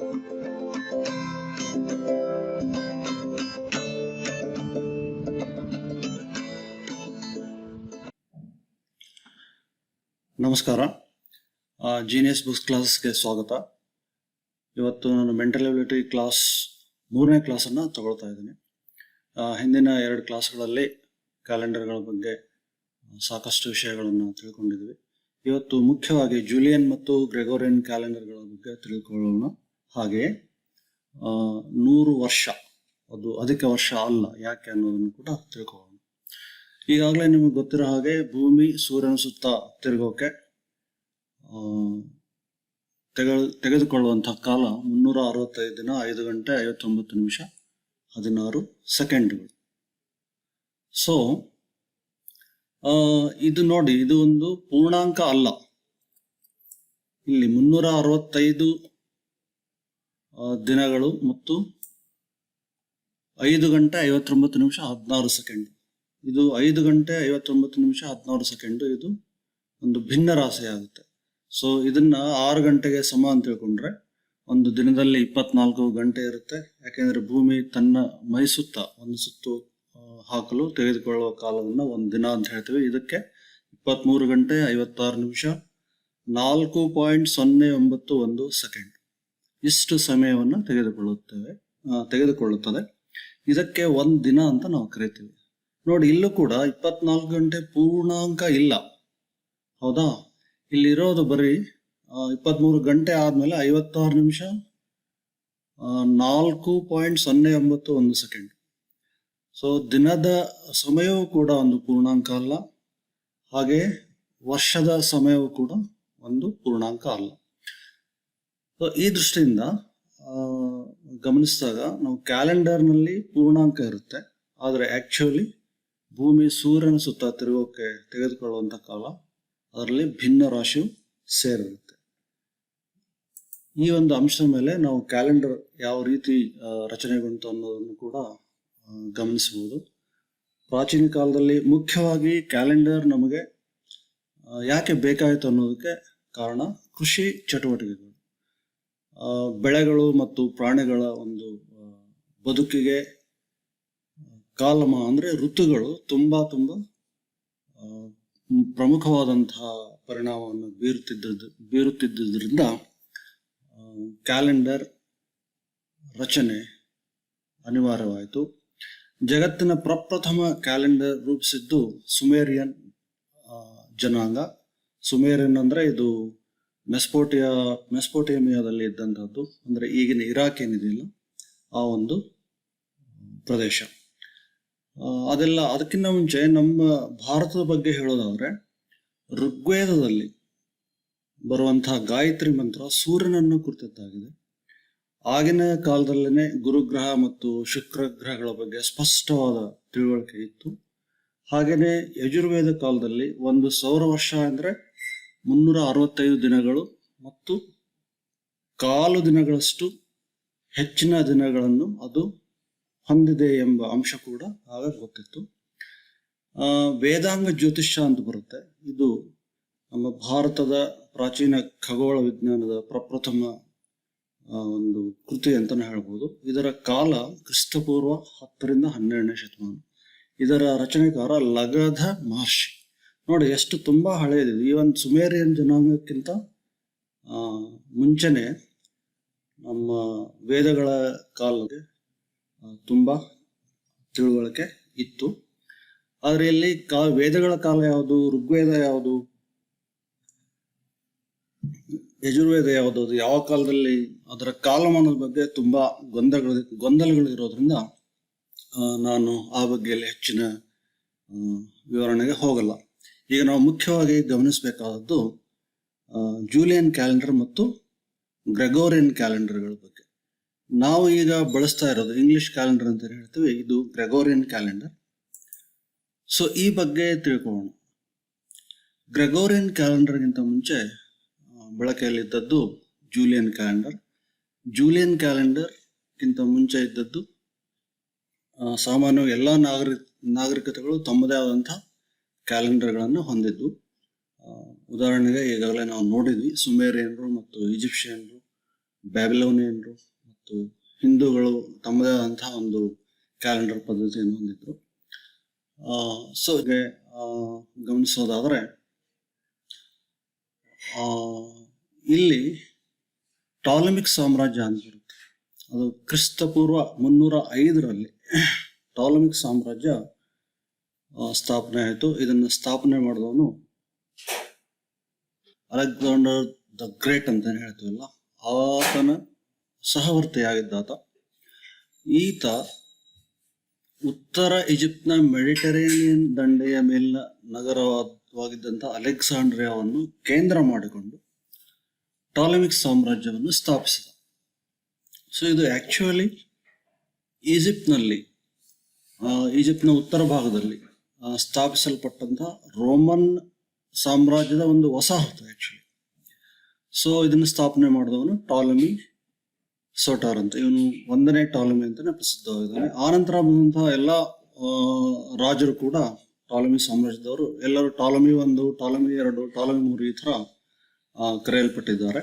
ನಮಸ್ಕಾರ. Genius books ಕ್ಲಾಸಸ್ಗೆ ಸ್ವಾಗತ. ಇವತ್ತು ನಾನು ಮೆಂಟಲ್ ಎಬಿಲಿಟಿ ಕ್ಲಾಸ್ 3ನೇ ಕ್ಲಾಸನ್ನು ತಗೊಳ್ತಾ ಇದ್ದೀನಿ. ಹಿಂದಿನ 2 ಕ್ಲಾಸ್ಗಳಲ್ಲಿ ಕ್ಯಾಲೆಂಡರ್ಗಳ ಬಗ್ಗೆ ಸಾಕಷ್ಟು ವಿಷಯಗಳನ್ನು ತಿಳ್ಕೊಂಡಿದ್ವಿ. ಇವತ್ತು ಮುಖ್ಯವಾಗಿ ಜೂಲಿಯನ್ ಮತ್ತು ಗ್ರೆಗೋರಿಯನ್ ಕ್ಯಾಲೆಂಡರ್ಗಳ ಬಗ್ಗೆ ತಿಳ್ಕೊಳ್ಳೋಣ. ಹಾಗೆಯೇ 100 ವರ್ಷ ಅದು ಅಧಿಕ ವರ್ಷ ಅಲ್ಲ ಯಾಕೆ ಅನ್ನೋದನ್ನು ಕೂಡ ತಿಳ್ಕೊಳ್ಳೋಣ. ಈಗಾಗಲೇ ನಿಮಗೆ ಗೊತ್ತಿರೋ ಹಾಗೆ ಭೂಮಿ ಸೂರ್ಯನ ಸುತ್ತ ತಿರುಗೋಕೆ ತೆಗೆದುಕೊಳ್ಳುವಂತಹ ಕಾಲ 365 ದಿನ 5 ಗಂಟೆ 59 ನಿಮಿಷ 16 ಸೆಕೆಂಡ್ಗಳು. ಸೊ ಇದು ನೋಡಿ, ಇದು ಒಂದು ಪೂರ್ಣಾಂಕ ಅಲ್ಲ. ಇಲ್ಲಿ 365 ದಿನಗಳು ಮತ್ತು 5 ಗಂಟೆ 59 ನಿಮಿಷ 16 ಸೆಕೆಂಡ್. ಇದು 5 ಗಂಟೆ 59 ನಿಮಿಷ 16 ಸೆಕೆಂಡ್. ಇದು ಒಂದು ಭಿನ್ನ ರಾಶಿ ಆಗುತ್ತೆ. ಸೊ ಇದನ್ನ 6 ಗಂಟೆಗೆ ಸಮ ಅಂತ ತಿಳ್ಕೊಂಡ್ರೆ ಒಂದು ದಿನದಲ್ಲಿ 24 ಗಂಟೆ ಇರುತ್ತೆ. ಯಾಕೆಂದ್ರೆ ಭೂಮಿ ತನ್ನ ಮೈ ಸುತ್ತ ಒಂದು ಸುತ್ತು ಹಾಕಲು ತೆಗೆದುಕೊಳ್ಳುವ ಕಾಲವನ್ನು ಒಂದು ದಿನ ಅಂತ ಹೇಳ್ತೀವಿ. ಇದಕ್ಕೆ 23 ಗಂಟೆ 56 ನಿಮಿಷ 4.091 ಸೆಕೆಂಡ್ ಇಷ್ಟು ಸಮಯವನ್ನು ತೆಗೆದುಕೊಳ್ಳುತ್ತದೆ. ಇದಕ್ಕೆ ಒಂದು ದಿನ ಅಂತ ನಾವು ಕರಿತೀವಿ. ನೋಡಿ, ಇಲ್ಲೂ ಕೂಡ 24 ಗಂಟೆ ಪೂರ್ಣಾಂಕ ಇಲ್ಲ, ಹೌದಾ? ಇಲ್ಲಿರೋದು ಬರೀ 23 ಗಂಟೆ ಆದ್ಮೇಲೆ 56 ನಿಮಿಷ 4.091 ಸೆಕೆಂಡ್. ಸೊ ದಿನದ ಸಮಯವೂ ಕೂಡ ಒಂದು ಪೂರ್ಣಾಂಕ ಅಲ್ಲ, ಹಾಗೆ ವರ್ಷದ ಸಮಯವೂ ಕೂಡ ಒಂದು ಪೂರ್ಣಾಂಕ ಅಲ್ಲ. ಸೊ ಈ ದೃಷ್ಟಿಯಿಂದ ಗಮನಿಸಿದಾಗ ನಾವು ಕ್ಯಾಲೆಂಡರ್ನಲ್ಲಿ ಪೂರ್ಣಾಂಕ ಇರುತ್ತೆ, ಆದರೆ ಆಕ್ಚುಲಿ ಭೂಮಿ ಸೂರ್ಯನ ಸುತ್ತ ತಿರುಗೋಕೆ ತೆಗೆದುಕೊಳ್ಳುವಂಥ ಕಾಲ ಅದರಲ್ಲಿ ಭಿನ್ನ ರಾಶಿಯು ಸೇರಿರುತ್ತೆ. ಈ ಒಂದು ಅಂಶದ ಮೇಲೆ ನಾವು ಕ್ಯಾಲೆಂಡರ್ ಯಾವ ರೀತಿ ರಚನೆಗೊಂಡು ಅನ್ನೋದನ್ನು ಕೂಡ ಗಮನಿಸಬಹುದು. ಪ್ರಾಚೀನ ಕಾಲದಲ್ಲಿ ಮುಖ್ಯವಾಗಿ ಕ್ಯಾಲೆಂಡರ್ ನಮಗೆ ಯಾಕೆ ಬೇಕಾಯಿತು ಅನ್ನೋದಕ್ಕೆ ಕಾರಣ ಕೃಷಿ ಚಟುವಟಿಕೆಗಳು, ಬೆಳೆಗಳು ಮತ್ತು ಪ್ರಾಣಿಗಳ ಒಂದು ಬದುಕಿಗೆ ಕಾಲಮ ಅಂದ್ರೆ ಋತುಗಳು ತುಂಬಾ ಪ್ರಮುಖವಾದಂತಹ ಪರಿಣಾಮವನ್ನು ಬೀರುತ್ತಿದ್ದರಿಂದ ಕ್ಯಾಲೆಂಡರ್ ರಚನೆ ಅನಿವಾರ್ಯವಾಯಿತು. ಜಗತ್ತಿನ ಪ್ರಪ್ರಥಮ ಕ್ಯಾಲೆಂಡರ್ ರೂಪಿಸಿದ್ದು ಸುಮೇರಿಯನ್ ಜನಾಂಗ. ಸುಮೇರಿಯನ್ ಅಂದ್ರೆ ಇದು ಮೆಸ್ಪೋಟೇಮಿಯಾದಲ್ಲಿ ಇದ್ದಂಥದ್ದು, ಅಂದ್ರೆ ಈಗಿನ ಇರಾಕ್ ಏನಿದೆಯಲ್ಲ ಆ ಒಂದು ಪ್ರದೇಶ. ಅದಕ್ಕಿಂತ ಮುಂಚೆ ನಮ್ಮ ಭಾರತದ ಬಗ್ಗೆ ಹೇಳೋದಾದ್ರೆ ಋಗ್ವೇದದಲ್ಲಿ ಬರುವಂತಹ ಗಾಯತ್ರಿ ಮಂತ್ರ ಸೂರ್ಯನನ್ನು ಕುರಿತದ್ದಾಗಿದೆ. ಆಗಿನ ಕಾಲದಲ್ಲೇನೆ ಗುರುಗ್ರಹ ಮತ್ತು ಶುಕ್ರ ಗ್ರಹಗಳ ಬಗ್ಗೆ ಸ್ಪಷ್ಟವಾದ ತಿಳುವಳಿಕೆ ಇತ್ತು. ಹಾಗೇನೆ ಯಜುರ್ವೇದ ಕಾಲದಲ್ಲಿ ಒಂದು ಸೌರ ವರ್ಷ ಅಂದ್ರೆ 365 ದಿನಗಳು ಮತ್ತು ಕಾಲು ದಿನಗಳಷ್ಟು ಹೆಚ್ಚಿನ ದಿನಗಳನ್ನು ಅದು ಹೊಂದಿದೆ ಎಂಬ ಅಂಶ ಕೂಡ ಆಗ ಗೊತ್ತಿತ್ತು. ವೇದಾಂಗ ಜ್ಯೋತಿಷ್ಯ ಅಂತ ಬರುತ್ತೆ. ಇದು ನಮ್ಮ ಭಾರತದ ಪ್ರಾಚೀನ ಖಗೋಳ ವಿಜ್ಞಾನದ ಪ್ರಪ್ರಥಮ ಒಂದು ಕೃತಿ ಅಂತಾನೆ ಹೇಳ್ಬೋದು. ಇದರ ಕಾಲ ಕ್ರಿಸ್ತಪೂರ್ವ 10ರಿಂದ 12ನೇ ಶತಮಾನ. ಇದರ ರಚನೆಕಾರ ಲಗಧ ಮಹರ್ಷಿ. ನೋಡಿ ಎಷ್ಟು ತುಂಬಾ ಹಳೆಯದು. ಈ ಒಂದು ಸುಮೇರಿಯನ್ ಜನಾಂಗಕ್ಕಿಂತ ಮುಂಚೆನೆ ನಮ್ಮ ವೇದಗಳ ಕಾಲಕ್ಕೆ ತುಂಬಾ ತಿಳುವಳಿಕೆ ಇತ್ತು. ಆದ್ರೆ ಇಲ್ಲಿ ವೇದಗಳ ಕಾಲ ಯಾವುದು, ಋಗ್ವೇದ ಯಾವುದು, ಯಜುರ್ವೇದ ಯಾವುದು, ಅದು ಯಾವ ಕಾಲದಲ್ಲಿ, ಅದರ ಕಾಲಮಾನದ ಬಗ್ಗೆ ತುಂಬಾ ಗೊಂದಲಗಳು ಇರೋದ್ರಿಂದ ನಾನು ಆ ಬಗ್ಗೆ ಹೆಚ್ಚಿನ ವಿವರಣೆಗೆ ಹೋಗಲ್ಲ. ಈಗ ನಾವು ಮುಖ್ಯವಾಗಿ ಗಮನಿಸಬೇಕಾದದ್ದು ಜೂಲಿಯನ್ ಕ್ಯಾಲೆಂಡರ್ ಮತ್ತು ಗ್ರೆಗೋರಿಯನ್ ಕ್ಯಾಲೆಂಡರ್ಗಳ ಬಗ್ಗೆ. ನಾವು ಈಗ ಬಳಸ್ತಾ ಇರೋದು ಇಂಗ್ಲಿಷ್ ಕ್ಯಾಲೆಂಡರ್ ಅಂತ ಹೇಳ್ತೀವಿ, ಇದು ಗ್ರೆಗೋರಿಯನ್ ಕ್ಯಾಲೆಂಡರ್. ಸೊ ಈ ಬಗ್ಗೆ ತಿಳ್ಕೊಳ್ಳೋಣ. ಗ್ರೆಗೋರಿಯನ್ ಕ್ಯಾಲೆಂಡರ್ಗಿಂತ ಮುಂಚೆ ಬಳಕೆಯಲ್ಲಿದ್ದದ್ದು ಜೂಲಿಯನ್ ಕ್ಯಾಲೆಂಡರ್. ಜೂಲಿಯನ್ ಕ್ಯಾಲೆಂಡರ್ಗಿಂತ ಮುಂಚೆ ಇದ್ದದ್ದು ಸಾಮಾನ್ಯವಾಗಿ ಎಲ್ಲ ನಾಗರಿಕತೆಗಳು ತಮ್ಮದೇ ಆದಂತಹ ಕ್ಯಾಲೆಂಡರ್ಗಳನ್ನು ಹೊಂದಿದ್ದು. ಉದಾಹರಣೆಗೆ ಈಗಾಗಲೇ ನಾವು ನೋಡಿದ್ವಿ, ಸುಮೇರಿಯನ್ರು ಮತ್ತು ಈಜಿಪ್ಷಿಯನ್ರು ಬ್ಯಾಬಿಲೋನಿಯನ್ರು ಮತ್ತು ಹಿಂದೂಗಳು ತಮ್ಮದೇ ಆದಂತಹ ಒಂದು ಕ್ಯಾಲೆಂಡರ್ ಪದ್ಧತಿಯನ್ನು ಹೊಂದಿದ್ರು. ಸೊ ಗಮನಿಸೋದಾದ್ರೆ ಇಲ್ಲಿ ಟಾಲಮಿಕ್ ಸಾಮ್ರಾಜ್ಯ ಅಂತ ಬರುತ್ತೆ. ಅದು ಕ್ರಿಸ್ತಪೂರ್ವ 305ರಲ್ಲಿ ಟಾಲಮಿಕ್ ಸಾಮ್ರಾಜ್ಯ ಸ್ಥಾಪನೆ ಆಯಿತು. ಇದನ್ನು ಸ್ಥಾಪನೆ ಮಾಡಿದವನು ಅಲೆಕ್ಸಾಂಡರ್ ದ ಗ್ರೇಟ್ ಅಂತ ಹೇಳ್ತೀವಲ್ಲ, ಆತನ ಸಹವರ್ತಿಯಾಗಿದ್ದಾತ. ಈತ ಉತ್ತರ ಈಜಿಪ್ಟ್ನ ಮೆಡಿಟರೇನಿಯನ್ ದಂಡೆಯ ಮೇಲಿನ ನಗರವಾಗಿದ್ದಂಥ ಅಲೆಕ್ಸಾಂಡ್ರಿಯಾವನ್ನು ಕೇಂದ್ರ ಮಾಡಿಕೊಂಡು ಟಾಲಮಿಕ್ ಸಾಮ್ರಾಜ್ಯವನ್ನು ಸ್ಥಾಪಿಸಿದ. ಸೊ ಇದು ಆಕ್ಚುಲಿ ಈಜಿಪ್ಟ್ನ ಉತ್ತರ ಭಾಗದಲ್ಲಿ ಸ್ಥಾಪಿಸಲ್ಪಟ್ಟಂತಹ ರೋಮನ್ ಸಾಮ್ರಾಜ್ಯದ ಒಂದು ವಸಾಹತು ಆಕ್ಚುಲಿ. ಸೊ ಇದನ್ನು ಸ್ಥಾಪನೆ ಮಾಡಿದವನು ಟಾಲಮಿ ಸೋಟಾರ್ ಅಂತ. ಇವನು 1ನೇ ಟಾಲಮಿ ಅಂತಾನೆ ಪ್ರಸಿದ್ಧವಾಗಿದ್ದಾನೆ. ಆನಂತರ ಬಂದಂತಹ ಎಲ್ಲ ರಾಜರು ಕೂಡ ಟಾಲಮಿ ಸಾಮ್ರಾಜ್ಯದವರು ಎಲ್ಲರೂ ಟಾಲಮಿ 1, ಟಾಲಮಿ 2, ಟಾಲಮಿ 3 ಈ ಥರ ಕರೆಯಲ್ಪಟ್ಟಿದ್ದಾರೆ.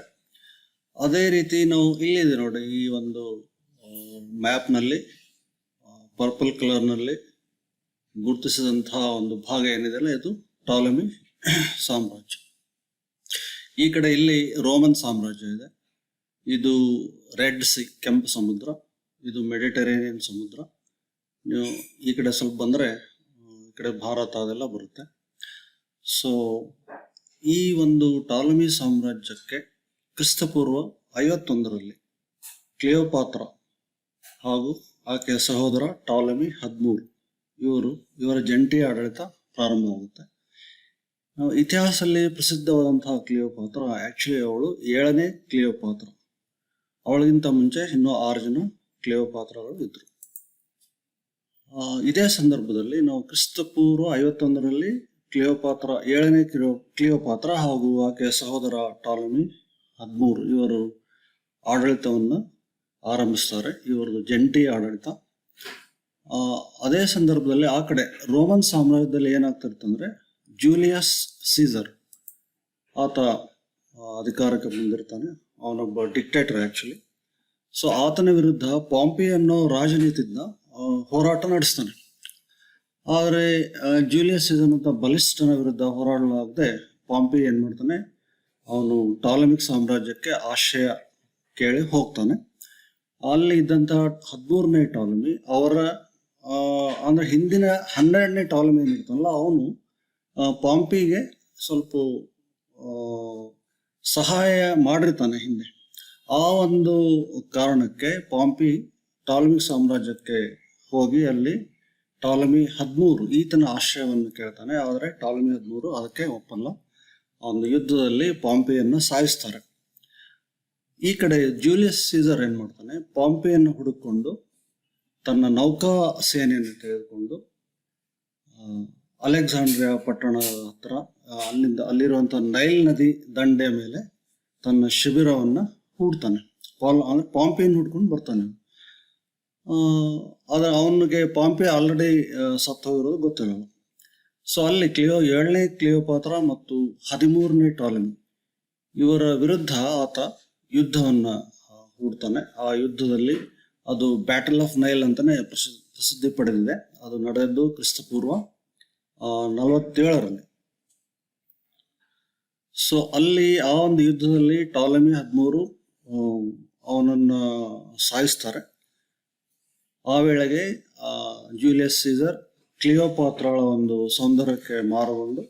ಅದೇ ರೀತಿ ನಾವು ಇಲ್ಲಿದೆ ನೋಡಿ, ಈ ಒಂದು ಮ್ಯಾಪ್ನಲ್ಲಿ ಪರ್ಪಲ್ ಕಲರ್ನಲ್ಲಿ ಗುರುತಿಸಿದಂತಹ ಒಂದು ಭಾಗ ಏನಿದೆಯಲ್ಲ, ಇದು ಟಾಲಮಿ ಸಾಮ್ರಾಜ್ಯ. ಈ ಕಡೆ ಇಲ್ಲಿ ರೋಮನ್ ಸಾಮ್ರಾಜ್ಯ ಇದೆ. ಇದು ರೆಡ್ ಸಿ, ಕೆಂಪು ಸಮುದ್ರ. ಇದು ಮೆಡಿಟರೇನಿಯನ್ ಸಮುದ್ರ. ನೀವು ಈ ಕಡೆ ಸ್ವಲ್ಪ ಬಂದರೆ ಈ ಕಡೆ ಭಾರತ ಅದೆಲ್ಲ ಬರುತ್ತೆ. ಸೊ ಈ ಒಂದು ಟಾಲಮಿ ಸಾಮ್ರಾಜ್ಯಕ್ಕೆ ಕ್ರಿಸ್ತಪೂರ್ವ 51ರಲ್ಲಿ ಕ್ಲಿಯೋಪಾತ್ರ ಹಾಗೂ ಆಕೆಯ ಸಹೋದರ ಟಾಲಮಿ 13 ಇವರ ಜಂಟಿ ಆಡಳಿತ ಪ್ರಾರಂಭವಾಗುತ್ತೆ. ಇತಿಹಾಸದಲ್ಲಿ ಪ್ರಸಿದ್ಧವಾದಂತಹ ಕ್ಲಿಯೋಪಾತ್ರ ಆಕ್ಚುಲಿ ಅವಳು 7ನೇ ಕ್ಲಿಯೋಪಾತ್ರ. ಅವಳಿಗಿಂತ ಮುಂಚೆ ಇನ್ನೂ 6 ಜನ ಕ್ಲಿಯೋಪಾತ್ರಗಳು ಇದ್ರು. ಇದೇ ಸಂದರ್ಭದಲ್ಲಿ ನಾವು ಕ್ರಿಸ್ತಪೂರ್ವ 51ರಲ್ಲಿ ಕ್ಲಿಯೋಪಾತ್ರ 7ನೇ ಕ್ಲಿಯೋಪಾತ್ರ ಹಾಗೂ ಆಕೆಯ ಸಹೋದರ ಟಾಲಮಿ 13 ಇವರು ಆಡಳಿತವನ್ನು ಆರಂಭಿಸ್ತಾರೆ. ಇವರದು ಜಂಟಿ ಆಡಳಿತ. ಅದೇ ಸಂದರ್ಭದಲ್ಲಿ ಆ ಕಡೆ ರೋಮನ್ ಸಾಮ್ರಾಜ್ಯದಲ್ಲಿ ಏನಾಗ್ತಿರ್ತಂದ್ರೆ, ಜೂಲಿಯಸ್ ಸೀಸರ್ ಆತ ಅಧಿಕಾರಕ್ಕೆ ಬಂದಿರ್ತಾನೆ. ಅವನೊಬ್ಬ ಡಿಕ್ಟೇಟರ್ ಆಕ್ಚುಲಿ. ಸೊ ಆತನ ವಿರುದ್ಧ ಪಾಂಪಿ ಅನ್ನೋ ರಾಜನೀತಿಜ್ಞ ಹೋರಾಟ ನಡೆಸ್ತಾನೆ. ಆದರೆ ಜೂಲಿಯಸ್ ಸೀಸರ್ ಅಂತ ಬಲಿಷ್ಠನ ವಿರುದ್ಧ ಹೋರಾಡಲಾಗದೆ ಪಾಂಪಿ ಏನ್ ಮಾಡ್ತಾನೆ, ಅವನು ಟಾಲಮಿಕ್ ಸಾಮ್ರಾಜ್ಯಕ್ಕೆ ಆಶ್ರಯ ಕೇಳಿ ಹೋಗ್ತಾನೆ. ಅಲ್ಲಿ ಇದ್ದಂತಹ 13ನೇ ಟಾಲಮಿ ಅವರ ಅಂದ್ರೆ ಹಿಂದಿನ 12ನೇ ಟಾಲಮಿ ಏನಿರ್ತಾನಲ್ಲ, ಅವನು ಪಾಂಪಿಗೆ ಸ್ವಲ್ಪ ಸಹಾಯ ಮಾಡಿರ್ತಾನೆ ಹಿಂದೆ. ಆ ಒಂದು ಕಾರಣಕ್ಕೆ ಪಾಂಪಿ ಟಾಲಮಿಕ್ ಸಾಮ್ರಾಜ್ಯಕ್ಕೆ ಹೋಗಿ ಅಲ್ಲಿ ಟಾಲಮಿ 13 ಈತನ ಆಶ್ರಯವನ್ನು ಕೇಳ್ತಾನೆ. ಆದರೆ ಟಾಲಮಿ 13 ಅದಕ್ಕೆ ಒಪ್ಪಲ್ಲ. ಒಂದು ಯುದ್ಧದಲ್ಲಿ ಪಾಂಪಿಯನ್ನು ಸಾಯಿಸ್ತಾರೆ. ಈ ಕಡೆ ಜೂಲಿಯಸ್ ಸೀಸರ್ ಏನ್ ಮಾಡ್ತಾನೆ, ಪಾಂಪಿಯನ್ನು ಹುಡುಕೊಂಡು ತನ್ನ ನೌಕಾ ಸೇನೆಯನ್ನು ತೆಗೆದುಕೊಂಡು ಅಲೆಕ್ಸಾಂಡ್ರಿಯಾ ಪಟ್ಟಣದ ಹತ್ರ ಅಲ್ಲಿರುವಂತಹ ನೈಲ್ ನದಿ ದಂಡೆಯ ಮೇಲೆ ತನ್ನ ಶಿಬಿರವನ್ನ ಹೂಡ್ತಾನೆ. ಪಾಂಪಿಯನ್ನು ಹುಡ್ಕೊಂಡು ಬರ್ತಾನೆ. ಅವನಿಗೆ ಪಾಂಪಿ ಆಲ್ರೆಡಿ ಸತ್ತು ಹೋಗಿರೋದು ಗೊತ್ತಿರಲ್ಲ. ಸೊ ಅಲ್ಲಿ 7ನೇ ಕ್ಲಿಯೋಪಾತ್ರ ಮತ್ತು 13ನೇ ಟಾಲಮಿ ಇವರ ವಿರುದ್ಧ ಆತ ಯುದ್ಧವನ್ನ ಹೂಡ್ತಾನೆ. ಆ ಯುದ್ಧದಲ್ಲಿ ಅದು ಬ್ಯಾಟಲ್ ಆಫ್ ನೈಲ್ ಅಂತಾನೆ ಪ್ರಸಿದ್ಧಿ ಪಡೆದಿದೆ. ಅದು ನಡೆದದ್ದು ಕ್ರಿಸ್ತಪೂರ್ವ 47ರಲ್ಲಿ. ಸೊ ಅಲ್ಲಿ ಆ ಒಂದು ಯುದ್ಧದಲ್ಲಿ ಟಾಲಮಿ 13 ಅವನನ್ನ ಸಾಯಿಸ್ತಾರೆ. ಆ ವೇಳೆಗೆ ಜೂಲಿಯಸ್ ಸೀಸರ್ ಕ್ಲಿಯೋಪಾತ್ರಳ ಒಂದು ಸೌಂದರ್ಯಕ್ಕೆ ಮಾರುಗೊಂಡು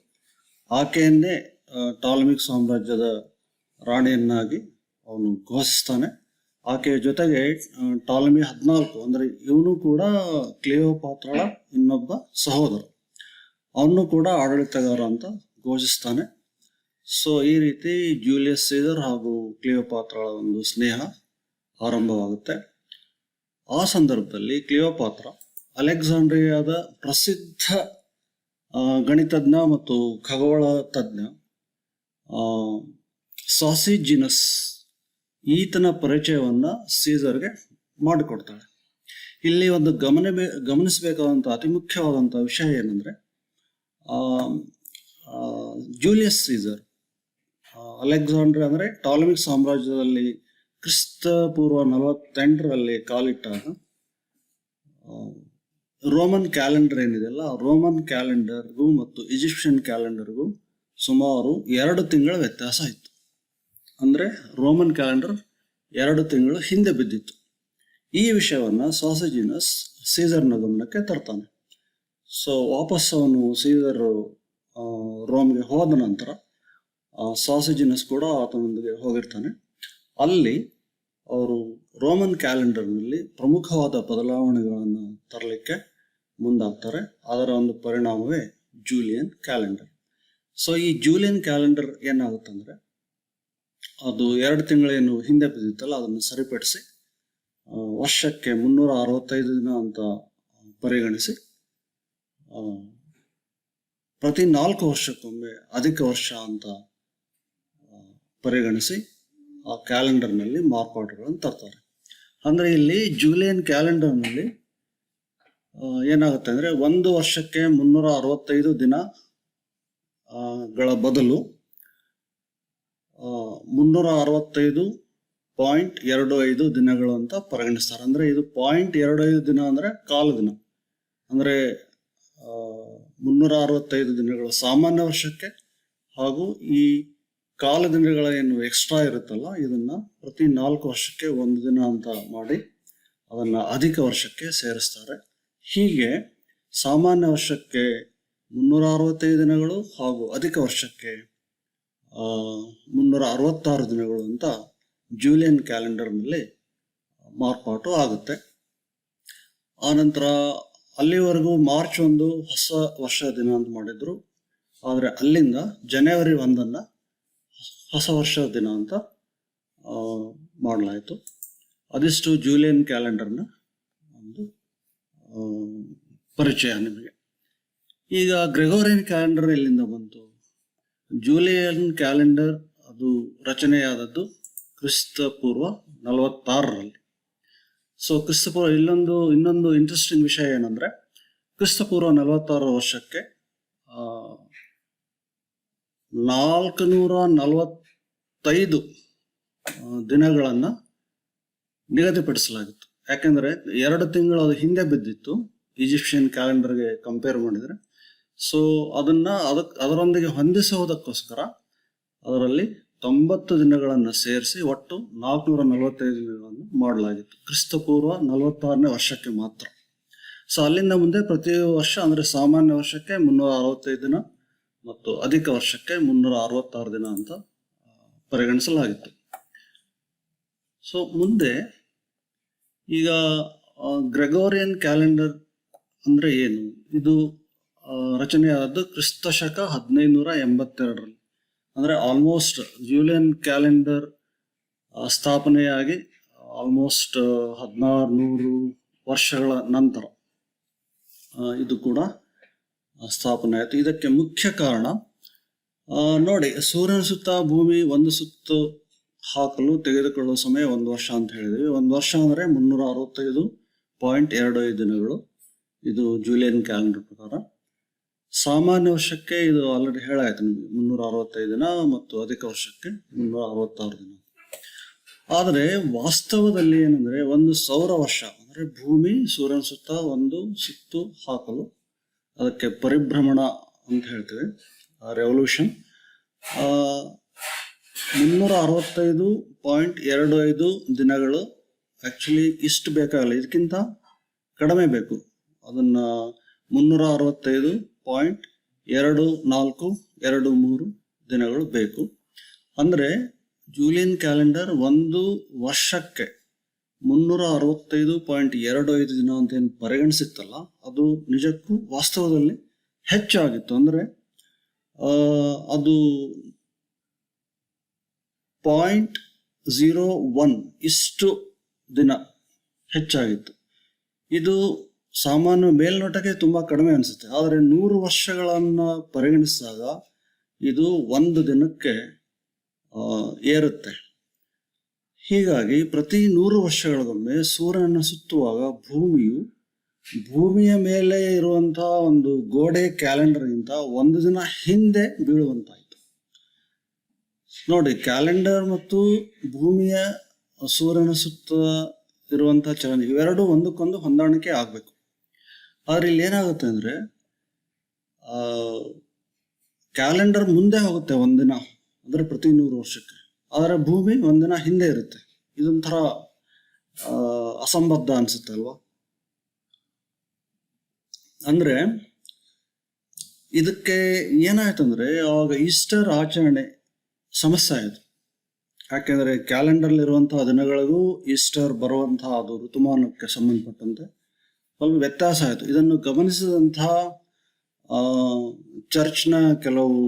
ಆಕೆಯನ್ನೇ ಟಾಲಮಿಕ್ ಸಾಮ್ರಾಜ್ಯದ ರಾಣಿಯನ್ನಾಗಿ ಅವನು ಘೋಷಿಸ್ತಾನೆ. ಆಕೆಯ ಜೊತೆಗೆ ಟಾಲಮಿ 14 ಅಂದ್ರೆ ಇವನು ಕೂಡ ಕ್ಲಿಯೋಪಾತ್ರಳ ಇನ್ನೊಬ್ಬ ಸಹೋದರ, ಅವನು ಕೂಡ ಆಡಳಿತಗಾರ ಅಂತ ಘೋಷಿಸ್ತಾನೆ. ಸೊ ಈ ರೀತಿ ಜೂಲಿಯಸ್ ಸೀಸರ್ ಹಾಗೂ ಕ್ಲಿಯೋಪಾತ್ರಳ ಒಂದು ಸ್ನೇಹ ಆರಂಭವಾಗುತ್ತೆ. ಆ ಸಂದರ್ಭದಲ್ಲಿ ಕ್ಲಿಯೋಪಾತ್ರ ಅಲೆಕ್ಸಾಂಡ್ರಿಯಾದ ಪ್ರಸಿದ್ಧ ಗಣಿತಜ್ಞ ಮತ್ತು ಖಗೋಳ ತಜ್ಞ ಸಾಸಿಜಿನಸ್ ಈತನ ಪರಿಚಯವನ್ನ ಸೀಸರ್ಗೆ ಮಾಡಿಕೊಡ್ತಾಳೆ. ಇಲ್ಲಿ ಒಂದು ಗಮನಿಸಬೇಕಾದಂಥ ಅತಿ ಮುಖ್ಯವಾದಂಥ ವಿಷಯ ಏನಂದ್ರೆ, ಜೂಲಿಯಸ್ ಸೀಸರ್ ಅಲೆಕ್ಸಾಂಡ್ರಿಯಾ ಅಂದ್ರೆ ಟಾಲಮಿಕ್ ಸಾಮ್ರಾಜ್ಯದಲ್ಲಿ ಕ್ರಿಸ್ತ ಪೂರ್ವ 48ರಲ್ಲಿ ಕಾಲಿಟ್ಟಾಗ ರೋಮನ್ ಕ್ಯಾಲೆಂಡರ್ ಏನಿದೆಯಲ್ಲ, ರೋಮನ್ ಕ್ಯಾಲೆಂಡರ್ಗೂ ಮತ್ತು ಈಜಿಪ್ಷಿಯನ್ ಕ್ಯಾಲೆಂಡರ್ಗೂ ಸುಮಾರು 2 ತಿಂಗಳ ವ್ಯತ್ಯಾಸ ಇತ್ತು. ಅಂದರೆ ರೋಮನ್ ಕ್ಯಾಲೆಂಡರ್ 2 ತಿಂಗಳು ಹಿಂದೆ ಬಿದ್ದಿತ್ತು. ಈ ವಿಷಯವನ್ನು ಸಾಸಜಿನಸ್ ಸೀಸರ್ನ ಗಮನಕ್ಕೆ ತರ್ತಾನೆ. ಸೊ ವಾಪಸ್ ಅವನು ಸೀಸರ್ ರೋಮ್ಗೆ ಹೋದ ನಂತರ ಸಾಸಜಿನಸ್ ಕೂಡ ಆತನೊಂದಿಗೆ ಹೋಗಿರ್ತಾನೆ. ಅಲ್ಲಿ ಅವರು ರೋಮನ್ ಕ್ಯಾಲೆಂಡರ್ನಲ್ಲಿ ಪ್ರಮುಖವಾದ ಬದಲಾವಣೆಗಳನ್ನು ತರಲಿಕ್ಕೆ ಮುಂದಾಗ್ತಾರೆ. ಅದರ ಒಂದು ಪರಿಣಾಮವೇ ಜೂಲಿಯನ್ ಕ್ಯಾಲೆಂಡರ್. ಸೊ ಈ ಜೂಲಿಯನ್ ಕ್ಯಾಲೆಂಡರ್ ಏನಾಗುತ್ತಂದ್ರೆ, ಅದು 2 ತಿಂಗಳೇನು ಹಿಂದೆ ಬಿದ್ದಿತ್ತಲ್ಲ ಅದನ್ನು ಸರಿಪಡಿಸಿ ವರ್ಷಕ್ಕೆ 365 ದಿನ ಅಂತ ಪರಿಗಣಿಸಿ ಪ್ರತಿ 4 ವರ್ಷಕ್ಕೊಮ್ಮೆ ಅಧಿಕ ವರ್ಷ ಅಂತ ಪರಿಗಣಿಸಿ ಆ ಕ್ಯಾಲೆಂಡರ್ನಲ್ಲಿ ಮಾರ್ಪಾಡುಗಳನ್ನು ತರ್ತಾರೆ. ಅಂದರೆ ಇಲ್ಲಿ ಜೂಲಿಯನ್ ಕ್ಯಾಲೆಂಡರ್ನಲ್ಲಿ ಏನಾಗುತ್ತೆ ಅಂದರೆ, 1 ವರ್ಷಕ್ಕೆ 365 ದಿನಗಳ ಬದಲು 365.25 ದಿನಗಳು ಅಂತ ಪರಿಗಣಿಸ್ತಾರೆ. ಅಂದರೆ ಇದು 0.25 ದಿನ ಅಂದರೆ ಕಾಲು ದಿನ. ಅಂದರೆ 365 ದಿನಗಳು ಸಾಮಾನ್ಯ ವರ್ಷಕ್ಕೆ, ಹಾಗೂ ಈ ಕಾಲು ದಿನಗಳ ಏನು ಎಕ್ಸ್ಟ್ರಾ ಇರುತ್ತಲ್ಲ ಇದನ್ನ ಪ್ರತಿ 4 ವರ್ಷಕ್ಕೆ 1 ದಿನ ಅಂತ ಮಾಡಿ ಅದನ್ನು ಅಧಿಕ ವರ್ಷಕ್ಕೆ ಸೇರಿಸ್ತಾರೆ. ಹೀಗೆ ಸಾಮಾನ್ಯ ವರ್ಷಕ್ಕೆ 365 ದಿನಗಳು ಹಾಗೂ ಅಧಿಕ ವರ್ಷಕ್ಕೆ 366 ದಿನಗಳು ಅಂತ ಜೂಲಿಯನ್ ಕ್ಯಾಲೆಂಡರ್ನಲ್ಲಿ ಮಾರ್ಪಾಟು ಆಗುತ್ತೆ. ಆನಂತರ ಅಲ್ಲಿವರೆಗೂ ಮಾರ್ಚ್ 1 ಹೊಸ ವರ್ಷ ದಿನ ಅಂತ ಮಾಡಿದ್ರು. ಆದರೆ ಅಲ್ಲಿಂದ ಜನವರಿ 1 ಹೊಸ ವರ್ಷದ ದಿನ ಅಂತ ಮಾಡಲಾಯಿತು. ಅದಿಷ್ಟು ಜೂಲಿಯನ್ ಕ್ಯಾಲೆಂಡರ್ನ ಒಂದು ಪರಿಚಯ ನಿಮಗೆ. ಈಗ ಗ್ರೆಗೋರಿಯನ್ ಕ್ಯಾಲೆಂಡರ್ ಎಲ್ಲಿಂದ ಬಂತು? ಜೂಲಿಯನ್ ಕ್ಯಾಲೆಂಡರ್ ಅದು ರಚನೆಯಾದದ್ದು ಕ್ರಿಸ್ತ ಪೂರ್ವ 46ರಲ್ಲಿ. ಸೊ ಕ್ರಿಸ್ತಪೂರ್ವ ಇನ್ನೊಂದು ಇಂಟ್ರೆಸ್ಟಿಂಗ್ ವಿಷಯ ಏನಂದ್ರೆ, ಕ್ರಿಸ್ತಪೂರ್ವ 46 ವರ್ಷಕ್ಕೆ 445 ದಿನಗಳನ್ನು ನಿಗದಿಪಡಿಸಲಾಗಿತ್ತು. ಯಾಕೆಂದರೆ 2 ತಿಂಗಳು ಅದು ಹಿಂದೆ ಬಿದ್ದಿತ್ತು ಈಜಿಪ್ಷಿಯನ್ ಕ್ಯಾಲೆಂಡರ್ಗೆ ಕಂಪೇರ್ ಮಾಡಿದರೆ. ಸೊ ಅದರೊಂದಿಗೆ ಹೊಂದಿಸುವುದಕ್ಕೋಸ್ಕರ ಅದರಲ್ಲಿ 90 ದಿನಗಳನ್ನು ಸೇರಿಸಿ ಒಟ್ಟು 445 ದಿನಗಳನ್ನು ಮಾಡಲಾಗಿತ್ತು ಕ್ರಿಸ್ತಪೂರ್ವ 46ನೇ ವರ್ಷಕ್ಕೆ ಮಾತ್ರ. ಸೊ ಅಲ್ಲಿಂದ ಮುಂದೆ ಪ್ರತಿ ವರ್ಷ ಅಂದರೆ ಸಾಮಾನ್ಯ ವರ್ಷಕ್ಕೆ 365 ದಿನ ಮತ್ತು ಅಧಿಕ ವರ್ಷಕ್ಕೆ 366 ದಿನ ಅಂತ ಪರಿಗಣಿಸಲಾಗಿತ್ತು. ಸೊ ಮುಂದೆ ಈಗ ಗ್ರೆಗೋರಿಯನ್ ಕ್ಯಾಲೆಂಡರ್ ಅಂದರೆ ಏನು? ಇದು ರಚನೆಯಾದದ್ದು ಕ್ರಿಸ್ತಶಕ 1582ರಲ್ಲಿ. ಅಂದರೆ ಆಲ್ಮೋಸ್ಟ್ ಜೂಲಿಯನ್ ಕ್ಯಾಲೆಂಡರ್ ಸ್ಥಾಪನೆಯಾಗಿ ಆಲ್ಮೋಸ್ಟ್ 1600 ವರ್ಷಗಳ ನಂತರ ಇದು ಕೂಡ ಸ್ಥಾಪನೆ ಆಯಿತು. ಇದಕ್ಕೆ ಮುಖ್ಯ ಕಾರಣ ನೋಡಿ, ಸೂರ್ಯನ ಸುತ್ತ ಭೂಮಿ ಒಂದು ಸುತ್ತು ಹಾಕಲು ತೆಗೆದುಕೊಳ್ಳುವ ಸಮಯ 1 ವರ್ಷ ಅಂತ ಹೇಳಿದ್ವಿ. 1 ವರ್ಷ ಅಂದರೆ 365.25 ದಿನಗಳು ಇದು ಜೂಲಿಯನ್ ಕ್ಯಾಲೆಂಡರ್ ಪ್ರಕಾರ. ಸಾಮಾನ್ಯ ವರ್ಷಕ್ಕೆ ಇದು ಆಲ್ರೆಡಿ ಹೇಳಾಯ್ತು ನಿಮಗೆ 365 ದಿನ ಮತ್ತು ಅಧಿಕ ವರ್ಷಕ್ಕೆ 366 ದಿನ. ಆದರೆ ವಾಸ್ತವದಲ್ಲಿ ಏನಂದ್ರೆ, ಒಂದು ಸೌರ ವರ್ಷ ಅಂದರೆ ಭೂಮಿ ಸೂರ್ಯನ ಸುತ್ತ ಒಂದು ಸುತ್ತು ಹಾಕಲು, ಅದಕ್ಕೆ ಪರಿಭ್ರಮಣ ಅಂತ ಹೇಳ್ತೇವೆ, ರೆವಲ್ಯೂಷನ್, 365.25 ದಿನಗಳು. ಆಕ್ಚುಲಿ ಇಷ್ಟು ಬೇಕಾಗಲ್ಲ, ಇದಕ್ಕಿಂತ ಕಡಿಮೆ ಬೇಕು. ಅದನ್ನ 365.2423 ದಿನಗಳು ಬೇಕು. ಅಂದರೆ ಜೂಲಿಯನ್ ಕ್ಯಾಲೆಂಡರ್ ಒಂದು ವರ್ಷಕ್ಕೆ 365.25 ದಿನ ಅಂತ ಏನು ಪರಿಗಣಿಸಿತ್ತಲ್ಲ, ಅದು ನಿಜಕ್ಕೂ ವಾಸ್ತವದಲ್ಲಿ ಹೆಚ್ಚಾಗಿತ್ತು. ಅಂದರೆ ಅದು 0.01 ಇಷ್ಟು ದಿನ ಹೆಚ್ಚಾಗಿತ್ತು. ಇದು ಸಾಮಾನ್ಯ ಮೇಲ್ನೋಟಕ್ಕೆ ತುಂಬಾ ಕಡಿಮೆ ಅನಿಸುತ್ತೆ, ಆದರೆ 100 ವರ್ಷಗಳನ್ನು ಪರಿಗಣಿಸಿದಾಗ ಇದು 1 ದಿನಕ್ಕೆ ಏರುತ್ತೆ. ಹೀಗಾಗಿ ಪ್ರತಿ 100 ವರ್ಷಗಳಿಗೊಮ್ಮೆ ಸೂರ್ಯನನ್ನು ಸುತ್ತುವಾಗ ಭೂಮಿಯ ಮೇಲೆ ಇರುವಂತಹ ಒಂದು ಗೋಡೆ ಕ್ಯಾಲೆಂಡರ್ಗಿಂತ 1 ದಿನ ಹಿಂದೆ ಬೀಳುವಂತಾಯಿತು. ನೋಡಿ, ಕ್ಯಾಲೆಂಡರ್ ಮತ್ತು ಭೂಮಿಯ ಸೂರ್ಯನ ಸುತ್ತ ಇರುವಂತಹ ಚಲನೆ ಇವೆರಡು ಒಂದಕ್ಕೊಂದು ಹೊಂದಾಣಿಕೆ ಆಗ್ಬೇಕು. ಆದ್ರೆ ಇಲ್ಲಿ ಏನಾಗುತ್ತೆ ಅಂದ್ರೆ ಕ್ಯಾಲೆಂಡರ್ ಮುಂದೆ ಹೋಗುತ್ತೆ ಒಂದಿನ, ಅಂದ್ರೆ ಪ್ರತಿ 100 ವರ್ಷಕ್ಕೆ. ಆದರೆ ಭೂಮಿ ಒಂದಿನ ಹಿಂದೆ ಇರುತ್ತೆ. ಇದೊಂಥರ ಅಸಂಬದ್ಧ ಅನ್ಸುತ್ತೆ ಅಲ್ವಾ? ಅಂದ್ರೆ ಇದಕ್ಕೆ ಏನಾಯ್ತಂದ್ರೆ ಅವಾಗ ಈಸ್ಟರ್ ಆಚರಣೆ ಸಮಸ್ಯೆ ಆಯಿತು. ಯಾಕೆಂದ್ರೆ ಕ್ಯಾಲೆಂಡರ್ ಇರುವಂತಹ ದಿನಗಳಿಗೂ ಈಸ್ಟರ್ ಬರುವಂತಹ ಅದು ಋತುಮಾನಕ್ಕೆ ಸಂಬಂಧಪಟ್ಟಂತೆ ಸ್ವಲ್ಪ ವ್ಯತ್ಯಾಸ ಆಯಿತು. ಇದನ್ನು ಗಮನಿಸಿದಂತಹ ಚರ್ಚ್ನ ಕೆಲವು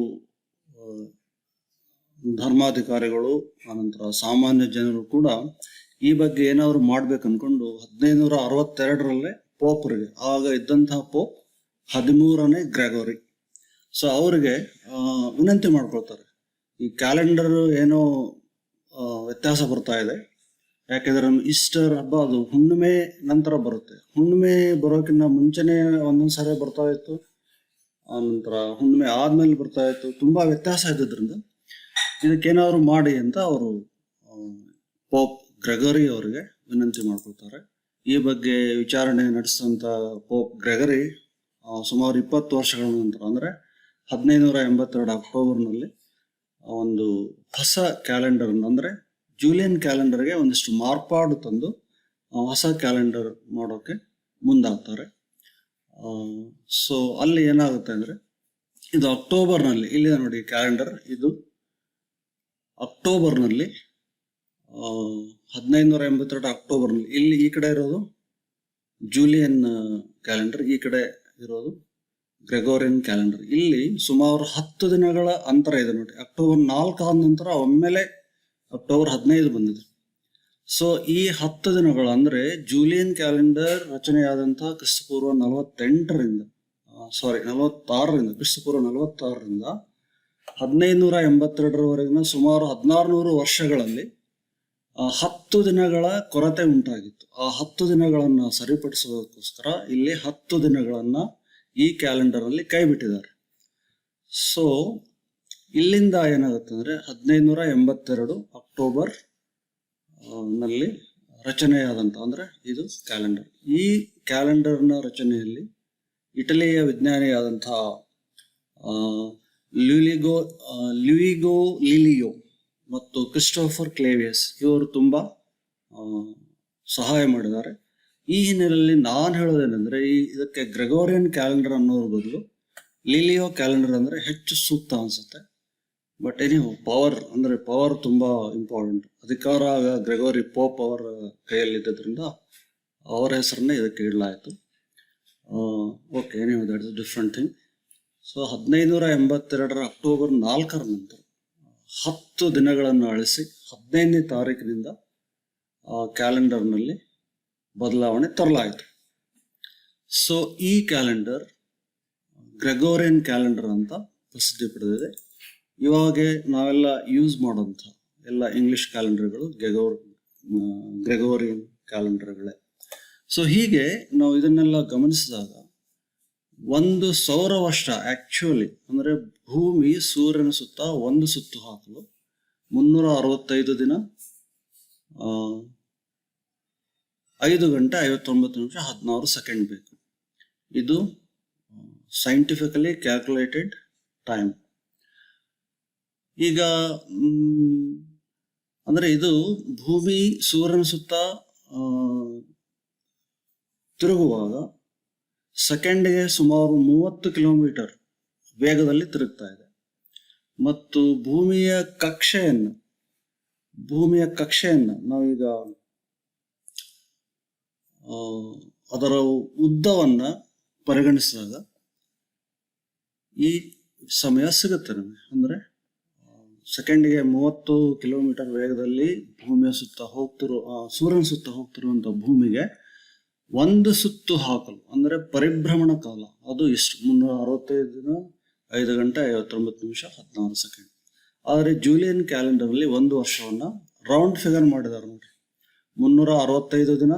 ಧರ್ಮಾಧಿಕಾರಿಗಳು, ಆನಂತರ ಸಾಮಾನ್ಯ ಜನರು ಕೂಡ ಈ ಬಗ್ಗೆ ಏನಾದ್ರು ಮಾಡ್ಬೇಕು ಅನ್ಕೊಂಡು 1562ರಲ್ಲೇ ಪೋಪ್ರಿಗೆ, ಆಗ ಇದ್ದಂತಹ ಪೋಪ್ 13ನೇ ಗ್ರೆಗೋರಿ, ಸೊ ಅವರಿಗೆ ವಿನಂತಿ ಮಾಡ್ಕೊಳ್ತಾರೆ, ಈ ಕ್ಯಾಲೆಂಡರ್ ಏನೋ ವ್ಯತ್ಯಾಸ ಬರ್ತಾ ಇದೆ. ಯಾಕೆಂದ್ರೆ ಈಸ್ಟರ್ ಹಬ್ಬ ಅದು ಹುಣ್ಣಿಮೆ ನಂತರ ಬರುತ್ತೆ. ಹುಣ್ಣಿಮೆ ಬರೋಕ್ಕಿಂತ ಮುಂಚೆನೆ ಒಂದೊಂದ್ಸರಿ ಬರ್ತಾ ಇತ್ತು, ಆನಂತರ ಹುಣ್ಣಿಮೆ ಆದ್ಮೇಲೆ ಬರ್ತಾ ಇತ್ತು. ತುಂಬಾ ವ್ಯತ್ಯಾಸ ಇದ್ದಿದ್ರಿಂದ ಇದಕ್ಕೇನಾದ್ರು ಮಾಡಿ ಅಂತ ಅವರು ಪೋಪ್ ಗ್ರೆಗರಿ ಅವರಿಗೆ ವಿನಂತಿ ಮಾಡ್ಕೊಳ್ತಾರೆ. ಈ ಬಗ್ಗೆ ವಿಚಾರಣೆ ನಡೆಸಿದಂತ ಪೋಪ್ ಗ್ರೆಗರಿ ಸುಮಾರು 20 ವರ್ಷಗಳ ನಂತರ, ಅಂದ್ರೆ 1582 ಅಕ್ಟೋಬರ್ನಲ್ಲಿ ಒಂದು ಹೊಸ ಕ್ಯಾಲೆಂಡರ್, ಅಂದ್ರೆ ಜೂಲಿಯನ್ ಕ್ಯಾಲೆಂಡರ್ಗೆ ಒಂದಿಷ್ಟು ಮಾರ್ಪಾಡು ತಂದು ಹೊಸ ಕ್ಯಾಲೆಂಡರ್ ಮಾಡೋಕೆ ಮುಂದಾಗ್ತಾರೆ. ಸೊ ಅಲ್ಲಿ ಏನಾಗುತ್ತೆ ಅಂದ್ರೆ ಇದು ಅಕ್ಟೋಬರ್ನಲ್ಲಿ, ಇಲ್ಲಿದೆ ನೋಡಿ ಕ್ಯಾಲೆಂಡರ್, ಇದು ಅಕ್ಟೋಬರ್ನಲ್ಲಿ 1582 ಅಕ್ಟೋಬರ್ನಲ್ಲಿ, ಇಲ್ಲಿ ಈ ಕಡೆ ಇರೋದು ಜೂಲಿಯನ್ ಕ್ಯಾಲೆಂಡರ್, ಈ ಕಡೆ ಇರೋದು ಗ್ರೆಗೋರಿಯನ್ ಕ್ಯಾಲೆಂಡರ್. ಇಲ್ಲಿ ಸುಮಾರು 10 ದಿನಗಳ ಅಂತರ ಇದೆ ನೋಡಿ. ಅಕ್ಟೋಬರ್ 4 ಆದ ನಂತರ ಒಮ್ಮೆಲೆ ಅಕ್ಟೋಬರ್ 15 ಬಂದಿದೆ. ಸೊ ಈ 10 ದಿನಗಳು ಅಂದ್ರೆ ಜೂಲಿಯನ್ ಕ್ಯಾಲೆಂಡರ್ ರಚನೆಯಾದಂತಹ ಕ್ರಿಸ್ತಪೂರ್ವ 46ರಿಂದ ಕ್ರಿಸ್ತಪೂರ್ವ 46ರಿಂದ 1582ರವರೆಗಿನ ಸುಮಾರು 1600 ವರ್ಷಗಳಲ್ಲಿ 10 ದಿನಗಳ ಕೊರತೆ ಉಂಟಾಗಿತ್ತು. ಆ 10 ದಿನಗಳನ್ನ ಸರಿಪಡಿಸೋದಕ್ಕೋಸ್ಕರ ಇಲ್ಲಿ 10 ದಿನಗಳನ್ನ ಈ ಕ್ಯಾಲೆಂಡರ್ ಅಲ್ಲಿ ಕೈ ಬಿಟ್ಟಿದ್ದಾರೆ. ಸೊ ಇಲ್ಲಿಂದ ಏನಾಗುತ್ತೆ ಅಂದ್ರೆ 1582 ಅಕ್ಟೋಬರ್ ನಲ್ಲಿ ರಚನೆಯಾದಂತ, ಅಂದ್ರೆ ಇದು ಕ್ಯಾಲೆಂಡರ್. ಈ ಕ್ಯಾಲೆಂಡರ್ನ ರಚನೆಯಲ್ಲಿ ಇಟಲಿಯ ವಿಜ್ಞಾನಿಯಾದಂತಹ ಲುಯಿಗೋ ಲಿಲಿಯೋ ಮತ್ತು ಕ್ರಿಸ್ಟೋಫರ್ ಕ್ಲೇವಿಯಸ್ ಇವರು ತುಂಬಾ ಸಹಾಯ ಮಾಡಿದ್ದಾರೆ. ಈ ಹಿನ್ನೆಲೆಯಲ್ಲಿ ನಾನು ಹೇಳೋದೇನೆಂದ್ರೆ ಇದಕ್ಕೆ ಗ್ರೆಗೋರಿಯನ್ ಕ್ಯಾಲೆಂಡರ್ ಅನ್ನೋದ್ರ ಬದಲು ಲಿಲಿಯೋ ಕ್ಯಾಲೆಂಡರ್ ಅಂದ್ರೆ ಹೆಚ್ಚು ಸೂಕ್ತ ಅನ್ಸುತ್ತೆ. ಬಟ್ ಪವರ್ ತುಂಬಾ ಇಂಪಾರ್ಟೆಂಟ್. ಅಧಿಕಾರ ಗ್ರೆಗೋರಿ ಪೋಪ್ ಅವರ ಕೈಯಲ್ಲಿದ್ದರಿಂದ ಅವರ ಹೆಸರನ್ನೇ ಇದಕ್ಕೆ ಇಡಲಾಯಿತು. Okay, that is different thing. So 1582 October 4 ನಂತರ 10 ದಿನಗಳನ್ನು ಅಳಿಸಿ 15ನೇ ತಾರೀಕಿನಿಂದ ಕ್ಯಾಲೆಂಡರ್ನಲ್ಲಿ ಬದಲಾವಣೆ ತರಲಾಯಿತು. ಸೊ ಈ ಕ್ಯಾಲೆಂಡರ್ ಗ್ರೆಗೋರಿಯನ್ ಕ್ಯಾಲೆಂಡರ್ ಅಂತ ಪ್ರಸಿದ್ಧಿ ಪಡೆದಿದೆ. ಇವಾಗ ನಾವೆಲ್ಲ ಯೂಸ್ ಮಾಡುವಂಥ ಎಲ್ಲ ಇಂಗ್ಲಿಷ್ ಕ್ಯಾಲೆಂಡರ್ಗಳು ಗ್ರೆಗೋರಿಯನ್ ಕ್ಯಾಲೆಂಡರ್ಗಳೇ. ಸೊ ಹೀಗೆ ನಾವು ಇದನ್ನೆಲ್ಲ ಗಮನಿಸಿದಾಗ ಒಂದು ಸೌರ ವರ್ಷ ಆಕ್ಚುಲಿ ಅಂದ್ರೆ ಭೂಮಿ ಸೂರ್ಯನ ಸುತ್ತ ಒಂದು ಸುತ್ತು ಹಾಕಲು 365 ದಿನ 5 ಗಂಟೆ 59 ನಿಮಿಷ 16 ಸೆಕೆಂಡ್ ಬೇಕು. ಇದು ಸೈಂಟಿಫಿಕಲಿ ಕ್ಯಾಲ್ಕುಲೇಟೆಡ್ ಟೈಮ್. ಈಗ ಅಂದ್ರೆ ಇದು ಭೂಮಿ ಸೂರ್ಯನ ಸುತ್ತ ತಿರುಗುವಾಗ ಸೆಕೆಂಡ್ಗೆ ಸುಮಾರು 30 ಕಿಲೋಮೀಟರ್ ವೇಗದಲ್ಲಿ ತಿರುಗ್ತಾ ಇದೆ. ಮತ್ತು ಭೂಮಿಯ ಕಕ್ಷೆಯನ್ನ ನಾವೀಗ ಅದರ ಉದ್ದವನ್ನ ಪರಿಗಣಿಸಿದಾಗ ಈ ಸಮಯ ಸಿಗುತ್ತೆ ನಮಗೆ. ಅಂದ್ರೆ ಸೆಕೆಂಡ್ಗೆ 30 ಕಿಲೋಮೀಟರ್ ವೇಗದಲ್ಲಿ ಭೂಮಿಯ ಸುತ್ತ ಸೂರ್ಯನ ಸುತ್ತ ಹೋಗ್ತಿರುವಂತ ಭೂಮಿಗೆ ಒಂದು ಸುತ್ತು ಹಾಕಲು ಅಂದ್ರೆ ಪರಿಭ್ರಮಣ ಕಾಲ ಅದು ಎಷ್ಟು 365 ದಿನ 5 ಗಂಟೆ 59 ನಿಮಿಷ 16 ಸೆಕೆಂಡ್. ಆದರೆ ಜೂಲಿಯನ್ ಕ್ಯಾಲೆಂಡರ್ ಅಲ್ಲಿ ಒಂದು ವರ್ಷವನ್ನ ರೌಂಡ್ ಫಿಗರ್ ಮಾಡಿದಾರೆ ನೋಡಿ. 365 ದಿನ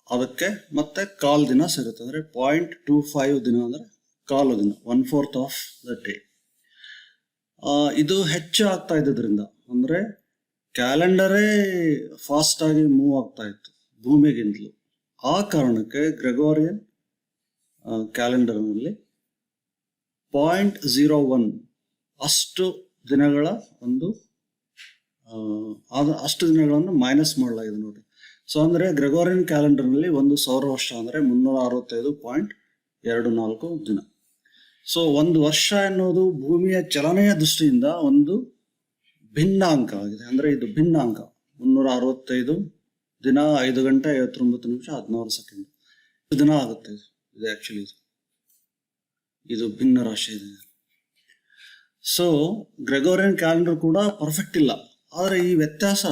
ಅದಕ್ಕೆ ಮತ್ತೆ ಕಾಲ್ ದಿನ ಸೇರುತ್ತೆ, ಅಂದ್ರೆ 0.25 ದಿನ ಅಂದ್ರೆ ಕಾಲು ದಿನ, 1/4 ಆಫ್ ದ ಡೇ. ಇದು ಹೆಚ್ಚು ಆಗ್ತಾ ಇದ್ದಿದ್ರಿಂದ ಅಂದ್ರೆ ಕ್ಯಾಲೆಂಡರೇ ಫಾಸ್ಟ್ ಆಗಿ ಮೂವ್ ಆಗ್ತಾ ಇತ್ತು ಭೂಮಿಗಿಂತಲೂ. ಆ ಕಾರಣಕ್ಕೆ ಗ್ರೆಗೋರಿಯನ್ ಕ್ಯಾಲೆಂಡರ್ನಲ್ಲಿ 0.01 ಅಷ್ಟು ದಿನಗಳ ಒಂದು ಅಷ್ಟು ದಿನಗಳನ್ನು ಮೈನಸ್ ಮಾಡಲಾಗಿದೆ ನೋಡಿ. ಸೊ ಅಂದ್ರೆ ಗ್ರೆಗೋರಿಯನ್ ಕ್ಯಾಲೆಂಡರ್ನಲ್ಲಿ ಒಂದು ಸೌರ ವರ್ಷ ಅಂದ್ರೆ 365.24 ದಿನ. ಸೊ ಒಂದು ವರ್ಷ ಎನ್ನುವುದು ಭೂಮಿಯ ಚಲನೆಯ ದೃಷ್ಟಿಯಿಂದ ಒಂದು ಭಿನ್ನ ಅಂಕ ಆಗಿದೆ. ಅಂದ್ರೆ ಇದು ಭಿನ್ನ ಅಂಕ. 365 ದಿನ 5 ಗಂಟೆ 59 ನಿಮಿಷ 16 ಸೆಕೆಂಡ್ ದಿನ ಆಗುತ್ತೆ. ಇದು ಆಕ್ಚುಲಿ ಇದು ಭಿನ್ನ ರಾಶಿ ಇದೆ. ಸೊ ಗ್ರೆಗೋರಿಯನ್ ಕ್ಯಾಲೆಂಡರ್ ಕೂಡ ಪರ್ಫೆಕ್ಟ್ ಇಲ್ಲ. ಆದರೆ ಈ ವ್ಯತ್ಯಾಸ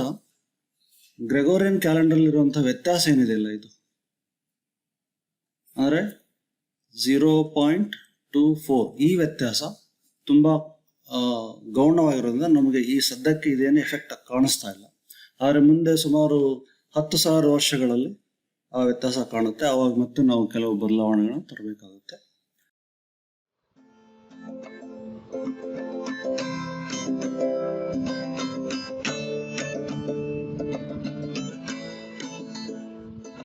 ಗ್ರೆಗೋರಿಯನ್ ಕ್ಯಾಲೆಂಡರ್ ಇರುವಂತಹ ವ್ಯತ್ಯಾಸ ಏನಿದೆಯಲ್ಲ, ಇದು ಅಂದ್ರೆ 0.24 ಈ ವ್ಯತ್ಯಾಸ ತುಂಬಾ ಗೌಣವಾಗಿರೋದ್ರಿಂದ ನಮಗೆ ಈ ಸದ್ಯಕ್ಕೆ ಇದೇನು ಎಫೆಕ್ಟ್ ಕಾಣಿಸ್ತಾ ಇಲ್ಲ. ಆದರೆ ಮುಂದೆ ಸುಮಾರು 10,000 ವರ್ಷಗಳಲ್ಲಿ ಆ ವ್ಯತ್ಯಾಸ ಕಾಣುತ್ತೆ. ಆವಾಗ ಮತ್ತೆ ನಾವು ಕೆಲವು ಬದಲಾವಣೆಗಳನ್ನು ತರಬೇಕಾಗುತ್ತೆ.